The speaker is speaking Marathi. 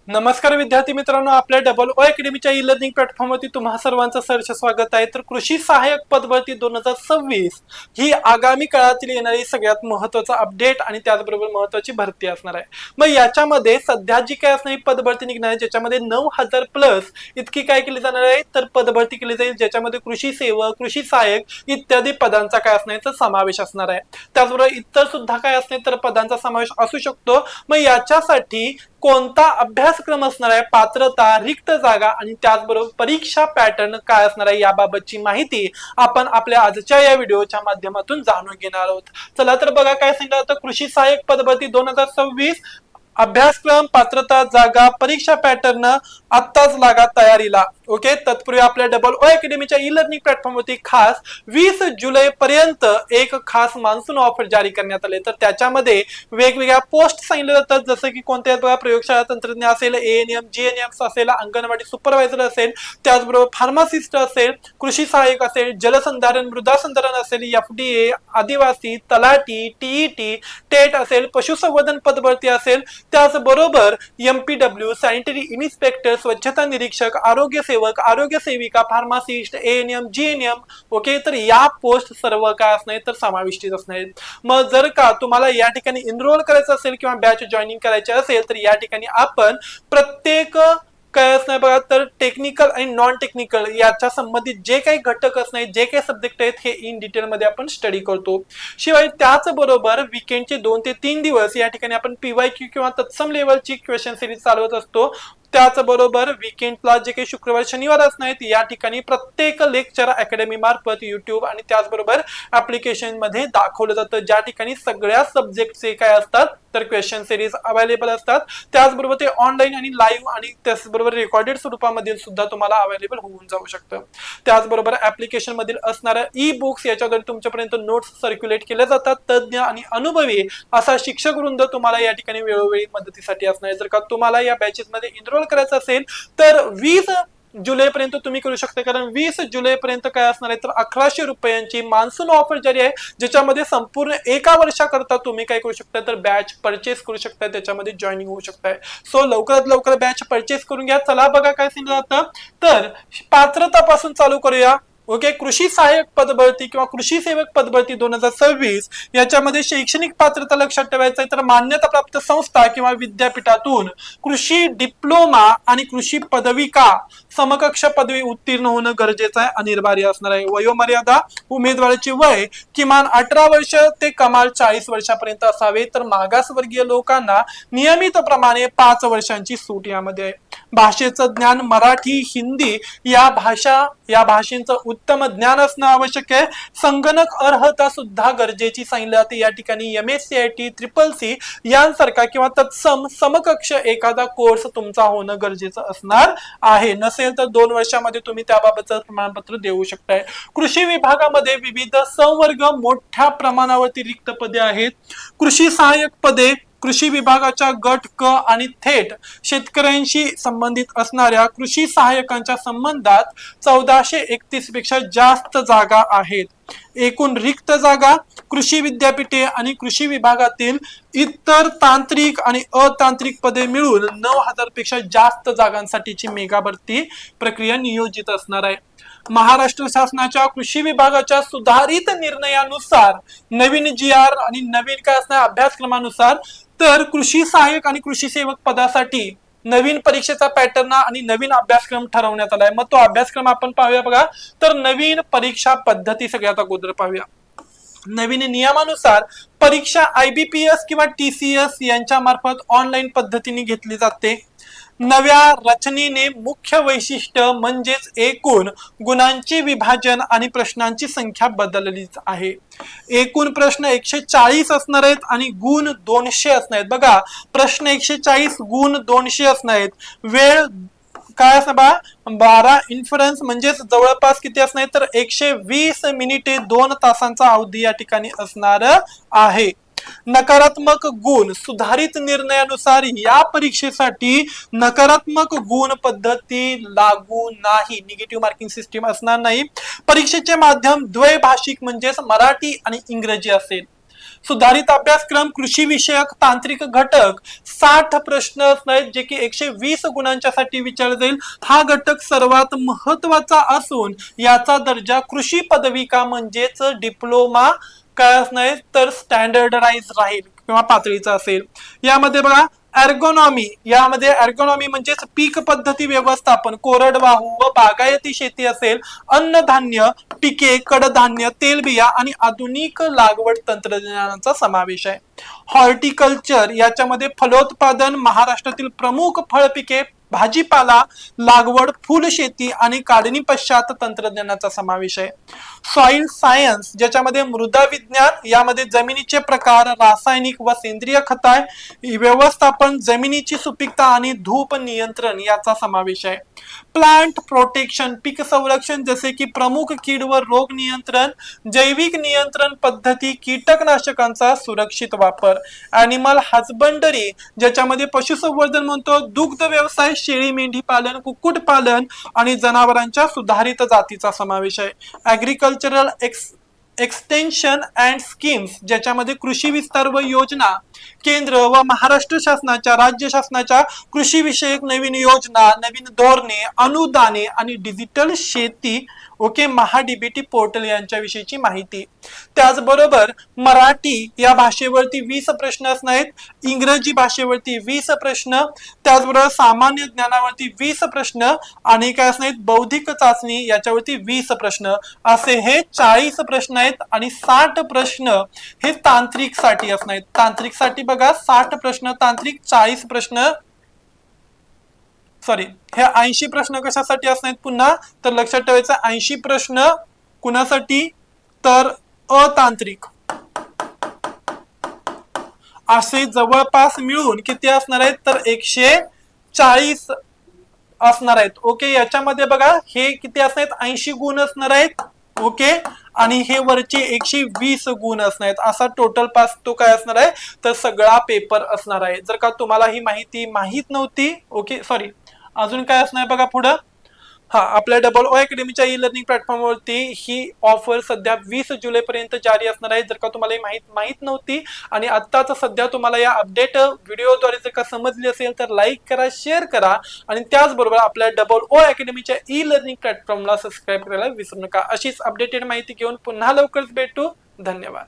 नमस्कार विद्यार्थी मित्रांनो, आपल्या डबल ओ अकॅडमीच्या ई लर्निंग प्लॅटफॉर्मवरती तुम्हा सर्वांचं सहर्ष स्वागत आहे। तर कृषी सहाय्यक पद भरती 2026 ही आगामी काळातील येणारी सगळ्यात महत्त्वाचा अपडेट आणि त्याचबरोबर महत्त्वाची भरती असणार आहे। मग याच्यामध्ये सध्या जी काय असणारी पद भरती निघणार आहे, ज्याच्यामध्ये 9000 प्लस इतकी काय केली जाणार आहे, तर पद भरती केली जाईल, ज्याच्यामध्ये कृषी सेवक, कृषी सहाय्यक इत्यादी पदांचा काय असण्याचा समावेश असणार आहे। त्याचबरोबर इतर सुद्धा काय असणे तर पदांचा समावेश असू शकतो। मग याच्यासाठी कोणता अभ्यासक्रम असणार आहे, पात्रता, रिक्त जागा आणि त्याचबरोबर परीक्षा पॅटर्न काय असणार आहे याबाबतची माहिती आपण आपल्या आजच्या या व्हिडिओच्या माध्यमातून जाणून घेणार आहोत। चला तर बघा काय सांगितलं होतं, कृषी सहाय्यक पद भरती 2026 अभ्यासक्रम, पात्रता, जागा, परीक्षा पॅटर्न आत्ताच लागा तयारीला। ओके, तत्पूर्वी आपल्या डबल ओ अकॅडमीच्या ई लर्निंग प्लॅटफॉर्मवरती खास 20 जुलै पर्यंत एक खास मान्सून ऑफर जारी करण्यात आले। तर त्याच्यामध्ये वेगवेगळ्या पोस्ट सांगितल्या जातात, जसं की कोणत्या बघा प्रयोगशाळा तंत्रज्ञ असेल, एएनएम, जीएनएम असेल, अंगणवाडी सुपरवायझर असेल, त्याचबरोबर फार्मासिस्ट असेल, कृषी सहाय्यक असेल, जलसंधारण, मृदा संधारण असेल, एफडीए, आदिवासी, तलाठी, टीईटी, टेट असेल, पशुसंवर्धन पद भरती असेल, त्याचबरोबर एमपीडब्ल्यू, सॅनिटरी इन्स्पेक्टर, स्वच्छता निरीक्षक, आरोग्य सेवक, आरोग्य सेविका, फार्मासिस्ट, एएनएम, जीएनएम। ओके, तर या पोस्ट सर्व काय असणार तर समाविष्ट असणार। मग जर का तुम्हाला या ठिकाणी एनरोल करायचं असेल किंवा बॅच जॉईनिंग करायचे असेल, तर या ठिकाणी आपण प्रत्येक काय असणार बघा, तर टेक्निकल आणि नॉन टेक्निकल याच्या संबंधित जे काही घटक असणार, जे काही सब्जेक्ट आहेत, हे इन डिटेल मध्ये आपण स्टडी करतो। शिवाय त्याचबरोबर वीकेंडचे 2 ते 3 दिवस या ठिकाणी आपण पीवायक्यू किंवा तत्सम लेवलची क्वेश्चन सिरीज चालवत असतो। त्याचबरोबर वीकेंडला जे काही शुक्रवार शनिवार असणार आहेत, या ठिकाणी प्रत्येक लेक्चर अकॅडमी मार्फत युट्यूब आणि त्याचबरोबर ऍप्लिकेशन मध्ये दाखवलं जातं, ज्या ठिकाणी सगळ्या सब्जेक्टचे काय असतात तर क्वेश्चन सिरीज अवेलेबल असतात। त्याचबरोबर ते ऑनलाईन आणि लाईव्ह आणि त्याचबरोबर रेकॉर्डेड स्वरूपामध्ये सुद्धा तुम्हाला अवेलेबल होऊन जाऊ शकतं। त्याचबरोबर ऍप्लिकेशन मधील असणाऱ्या ई बुक्स याच्याद्वारे तुमच्यापर्यंत नोट्स सर्क्युलेट केल्या जातात। तज्ञ आणि अनुभवी असा शिक्षक वृंद तुम्हाला या ठिकाणी वेळोवेळी मदतीसाठी असणार आहे। जर का तुम्हाला या बॅचेस मध्ये एनरोल करायचं असेल तर 20 जुलै पर्यंत तुम्ही करू शकता, कारण 20 जुलै पर्यंत काय असणार आहे तर 1100 रुपयांची मान्सून ऑफर जारी आहे, ज्याच्यामध्ये संपूर्ण एका वर्षाकरता तुम्ही काय करू शकता तर बॅच परचेस करू शकता, त्याच्यामध्ये जॉईनिंग होऊ शकताय। सो लवकरात लवकर बॅच परचेस करून घ्या। चला बघा काय सांगितलं जातं, तर पात्रतापासून चालू करूया। ओके, कृषी सहाय्यक पद भरती किंवा कृषी सेवक पद भरती 2026 याच्यामध्ये शैक्षणिक पात्रता लक्षात ठेवायचं आहे, तर मान्यताप्राप्त संस्था किंवा विद्यापीठातून कृषी डिप्लोमा आणि कृषी पदविका समकक्ष पदवी उत्तीर्ण होणं गरजेचं आहे, अनिवार्य असणार आहे। वयोमर्यादा, उमेदवाराची वय किमान 18 वर्ष ते कमाल 40 वर्षापर्यंत असावे, तर मागासवर्गीय लोकांना नियमितप्रमाणे 5 वर्षांची सूट यामध्ये आहे। भाषेचं ज्ञान मराठी, हिंदी या भाषेचं उत्तम ज्ञान असणं आवश्यक आहे। संगणक अर्हता सुद्धा गरजेची सांगितली जाते। या ठिकाणी एमएससीआयटी, CCC यांसारखा किंवा तत्सम समकक्ष एखादा कोर्स तुमचा होणं गरजेचं असणार आहे। नसेल तर 2 वर्षामध्ये तुम्ही त्याबाबतचं प्रमाणपत्र देऊ शकताय। कृषी विभागामध्ये विविध संवर्ग मोठ्या प्रमाणावरती रिक्त पदे आहेत। कृषी सहाय्यक पदे कृषी विभागाच्या गट क आणि थेट शेतकऱ्यांशी संबंधित असणाऱ्या कृषी सहाय्यकांच्या संबंधात 1431 पेक्षा जास्त जागा आहेत। एकूण रिक्त जागा कृषी विद्यापीठे आणि कृषी विभागातील इतर तांत्रिक आणि अतांत्रिक पदे मिळून 9000 पेक्षा जास्त जागांसाठीची मेगा भरती प्रक्रिया नियोजित असणार आहे। महाराष्ट्र शासनाच्या कृषी विभागाच्या सुधारित निर्णयानुसार नवीन GR आणि नवीन काय असणार अभ्यासक्रमानुसार तर कृषी सहाय्यक आणि कृषी सेवक पदासाठी नवीन परीक्षेचा पॅटर्न आणि नवीन अभ्यासक्रम ठरवण्यात आलाय। मग तो अभ्यासक्रम आपण पाहूया बघा, तर नवीन परीक्षा पद्धती सगळ्यात अगोदर पाहूया। नवीन नियमानुसार परीक्षा IBPS किंवा TCS यांच्या मार्फत ऑनलाईन पद्धतीने घेतली जाते। नव्या रचनेने मुख्य वैशिष्ट्य म्हणजेच एकूण गुणांचे विभाजन आणि प्रश्नांची संख्या बदलली आहे। एकूण प्रश्न 140 असणार आहेत आणि गुण 200 असणार आहेत। बघा, प्रश्न 140, गुण 200 असणार आहेत। वेळ काय असणार बा 12 इन्फरन्स म्हणजेच जवळपास किती असणार तर 120 मिनिटे 2 तासांचा अवधी या ठिकाणी असणार आहे। नकारात्मक गुण सुधारित निर्णयानुसार या परीक्षेसाठी नकारात्मक गुण पद्धती लागू नाही, निगेटिव्ह मार्किंग सिस्टीम असणार नाही। परीक्षेचे माध्यम द्वैभाषिक म्हणजेच मराठी आणि इंग्रजी असेल। सुधारित अभ्यासक्रम, कृषी विषयक तांत्रिक घटक, 60 प्रश्न असणार जे की 120 गुणांच्या साठी विचारले जाईल. हा घटक सर्वात महत्वाचा असून याचा दर्जा कृषी पदविका म्हणजेच डिप्लोमा काय असणार तर स्टँडर्डाइज राहील किंवा पातळीचा असेल. यामध्ये बघा एर्गोनॉमी, यामध्ये एर्गोनॉमी म्हणजेच पीक पद्धती व्यवस्थापन, कोरडवाहू व बागायती शेती असेल, अन्नधान्य पिके, कडधान्य, तेलबिया आणि आधुनिक लागवड तंत्रज्ञानाचा समावेश आहे. हॉर्टिकल्चर याच्यामध्ये फलोत्पादन, महाराष्ट्रातील प्रमुख फळपिके, भाजीपाला लागवड, फुल शेती आणि काढणी पश्चात तंत्रज्ञानाचा समावेश आहे. सॉइल सायन्स ज्याच्यामध्ये मृदा विज्ञान, यामध्ये जमिनीचे प्रकार, रासायनिक व सेंद्रिय खते व्यवस्थापन, जमिनीची सुपीकता आणि धूप नियंत्रण याचा समावेश आहे. प्लांट प्रोटेक्शन पीक संरक्षण जसे की प्रमुख कीड व रोग नियंत्रण, जैविक नियंत्रण पद्धती, कीटकनाशकांचा सुरक्षित वापर. ॲनिमल हजबंडरी ज्याच्यामध्ये पशुसंवर्धन म्हणतो, दुग्ध व्यवसाय, शेळी मेंढी पालन, कुक्कुट पालन आणि जनावरांच्या सुधारित जातीचा समावेश आहे. ॲग्रिकल्चरल एक्सटेन्शन अँड स्कीम्स ज्याच्यामध्ये कृषी विस्तार व योजना, केंद्र व महाराष्ट्र शासनाच्या राज्य शासनाच्या कृषी विषयक नवीन योजना, नवीन धोरणे, अनुदाने आणि डिजिटल शेती ओके महाडीबीटी पोर्टल यांच्या विषयीची माहिती. त्याचबरोबर मराठी या भाषेवरती 20 प्रश्न असणार आहेत, इंग्रजी भाषेवरती 20 प्रश्न, त्याचबरोबर सामान्य ज्ञानावरती 20 प्रश्न आणि काय असणार आहेत बौद्धिक चाचणी याच्यावरती 20 प्रश्न, असे हे 40 प्रश्न आहेत. आणि 60 प्रश्न हे तांत्रिक साठी असणार आहेत. तांत्रिक साठी बघा 60 प्रश्न, तांत्रिक 40 प्रश्न, सॉरी हे 80 प्रश्न कशासाठी असणार पुन्हा तर लक्षात ठेवायचं 80 प्रश्न कुणासाठी तर अतांत्रिक. असे जवळपास मिळून किती असणार आहेत तर 140 असणार आहेत. ओके, याच्यामध्ये बघा हे किती असणार आहेत 80 गुण असणार आहेत. ओके, आणि हे वरचे 120 गुण असणार आहेत. असा टोटल पास तो काय असणार आहे तर सगळा पेपर असणार आहे. जर का तुम्हाला ही माहिती माहित नव्हती ओके सॉरी अजून काय असणार बघा पुढं. हा, आपल्या डबल ओ अकॅडमीच्या ई लर्निंग प्लॅटफॉर्मवरती ही ऑफर सध्या 20 जुलै पर्यंत जारी असणार आहे. जर का तुम्हाला माहित नव्हती आणि आत्ताच सध्या तुम्हाला या अपडेट व्हिडिओद्वारे जर का समजली असेल तर लाईक करा, शेअर करा आणि त्याचबरोबर आपल्या डबल ओ अकॅडमीच्या ई लर्निंग प्लॅटफॉर्मला सबस्क्राईब करायला विसरू नका. अशीच अपडेटेड माहिती घेऊन पुन्हा लवकरच भेटू. धन्यवाद.